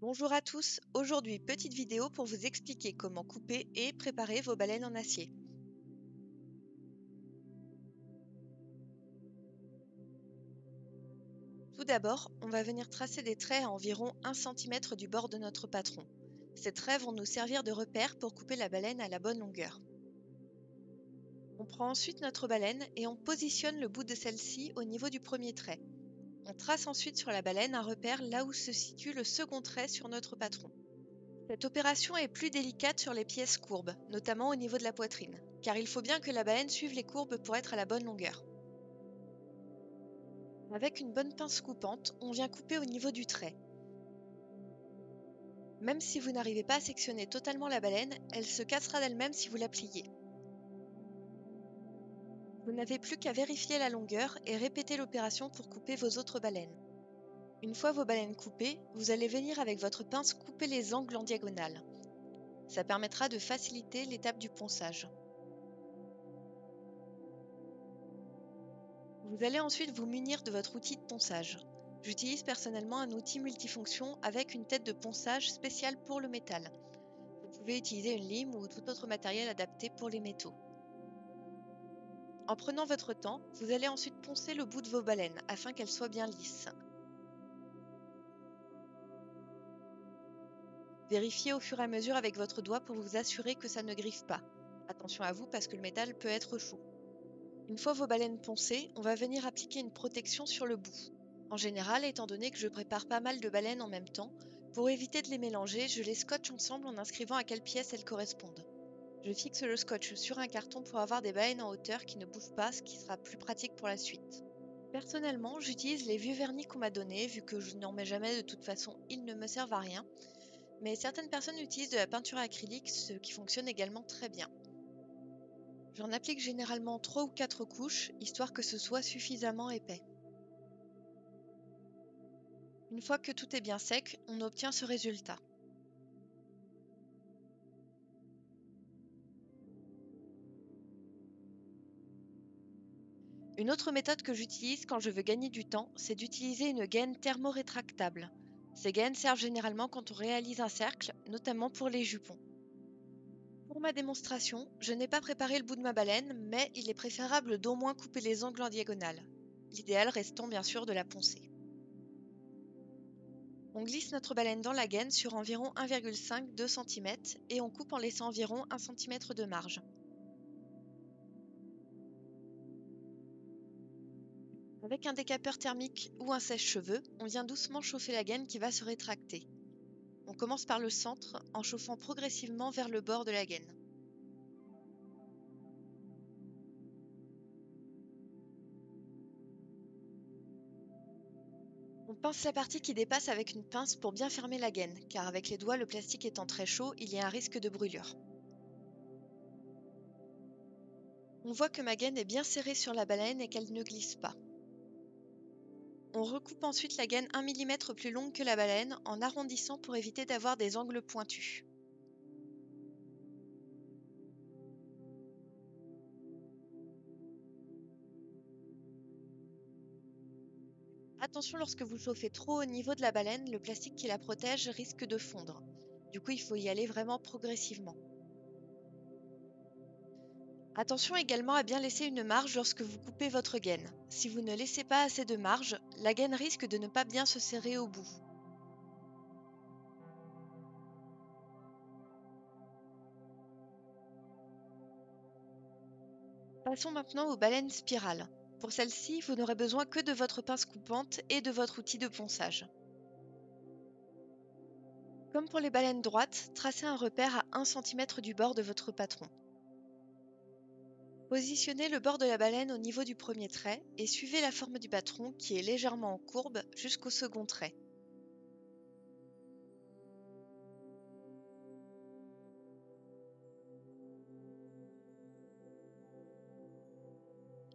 Bonjour à tous, aujourd'hui petite vidéo pour vous expliquer comment couper et préparer vos baleines en acier. Tout d'abord, on va venir tracer des traits à environ 1 cm du bord de notre patron. Ces traits vont nous servir de repère pour couper la baleine à la bonne longueur. On prend ensuite notre baleine et on positionne le bout de celle-ci au niveau du premier trait. On trace ensuite sur la baleine un repère là où se situe le second trait sur notre patron. Cette opération est plus délicate sur les pièces courbes, notamment au niveau de la poitrine, car il faut bien que la baleine suive les courbes pour être à la bonne longueur. Avec une bonne pince coupante, on vient couper au niveau du trait. Même si vous n'arrivez pas à sectionner totalement la baleine, elle se cassera d'elle-même si vous la pliez. Vous n'avez plus qu'à vérifier la longueur et répéter l'opération pour couper vos autres baleines. Une fois vos baleines coupées, vous allez venir avec votre pince couper les angles en diagonale. Ça permettra de faciliter l'étape du ponçage. Vous allez ensuite vous munir de votre outil de ponçage. J'utilise personnellement un outil multifonction avec une tête de ponçage spéciale pour le métal. Vous pouvez utiliser une lime ou tout autre matériel adapté pour les métaux. En prenant votre temps, vous allez ensuite poncer le bout de vos baleines afin qu'elles soient bien lisses. Vérifiez au fur et à mesure avec votre doigt pour vous assurer que ça ne griffe pas. Attention à vous parce que le métal peut être chaud. Une fois vos baleines poncées, on va venir appliquer une protection sur le bout. En général, étant donné que je prépare pas mal de baleines en même temps, pour éviter de les mélanger, je les scotche ensemble en inscrivant à quelle pièce elles correspondent. Je fixe le scotch sur un carton pour avoir des baleines en hauteur qui ne bougent pas, ce qui sera plus pratique pour la suite. Personnellement, j'utilise les vieux vernis qu'on m'a donnés, vu que je n'en mets jamais de toute façon, ils ne me servent à rien. Mais certaines personnes utilisent de la peinture acrylique, ce qui fonctionne également très bien. J'en applique généralement 3 ou 4 couches, histoire que ce soit suffisamment épais. Une fois que tout est bien sec, on obtient ce résultat. Une autre méthode que j'utilise quand je veux gagner du temps, c'est d'utiliser une gaine thermorétractable. Ces gaines servent généralement quand on réalise un cercle, notamment pour les jupons. Pour ma démonstration, je n'ai pas préparé le bout de ma baleine, mais il est préférable d'au moins couper les angles en diagonale. L'idéal restant bien sûr de la poncer. On glisse notre baleine dans la gaine sur environ 1,5-2 cm et on coupe en laissant environ 1 cm de marge. Avec un décapeur thermique ou un sèche-cheveux, on vient doucement chauffer la gaine qui va se rétracter. On commence par le centre en chauffant progressivement vers le bord de la gaine. On pince la partie qui dépasse avec une pince pour bien fermer la gaine, car avec les doigts, le plastique étant très chaud, il y a un risque de brûlure. On voit que ma gaine est bien serrée sur la baleine et qu'elle ne glisse pas. On recoupe ensuite la gaine 1 mm plus longue que la baleine en arrondissant pour éviter d'avoir des angles pointus. Attention, lorsque vous chauffez trop au niveau de la baleine, le plastique qui la protège risque de fondre. Du coup, il faut y aller vraiment progressivement. Attention également à bien laisser une marge lorsque vous coupez votre gaine. Si vous ne laissez pas assez de marge, la gaine risque de ne pas bien se serrer au bout. Passons maintenant aux baleines spirales. Pour celle-ci, vous n'aurez besoin que de votre pince coupante et de votre outil de ponçage. Comme pour les baleines droites, tracez un repère à 1 cm du bord de votre patron. Positionnez le bord de la baleine au niveau du premier trait et suivez la forme du patron qui est légèrement en courbe jusqu'au second trait.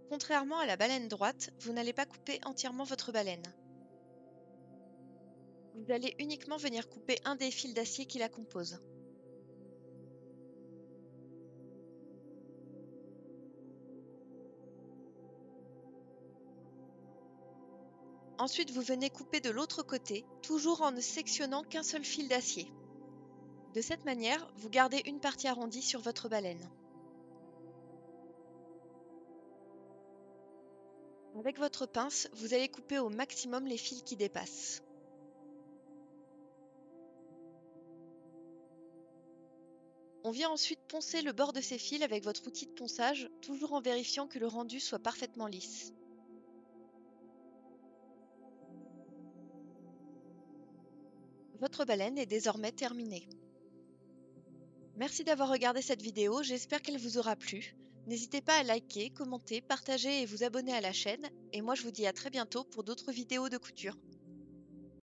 Contrairement à la baleine droite, vous n'allez pas couper entièrement votre baleine. Vous allez uniquement venir couper un des fils d'acier qui la composent. Ensuite, vous venez couper de l'autre côté, toujours en ne sectionnant qu'un seul fil d'acier. De cette manière, vous gardez une partie arrondie sur votre baleine. Avec votre pince, vous allez couper au maximum les fils qui dépassent. On vient ensuite poncer le bord de ces fils avec votre outil de ponçage, toujours en vérifiant que le rendu soit parfaitement lisse. Votre baleine est désormais terminée. Merci d'avoir regardé cette vidéo, j'espère qu'elle vous aura plu. N'hésitez pas à liker, commenter, partager et vous abonner à la chaîne. Et moi je vous dis à très bientôt pour d'autres vidéos de couture.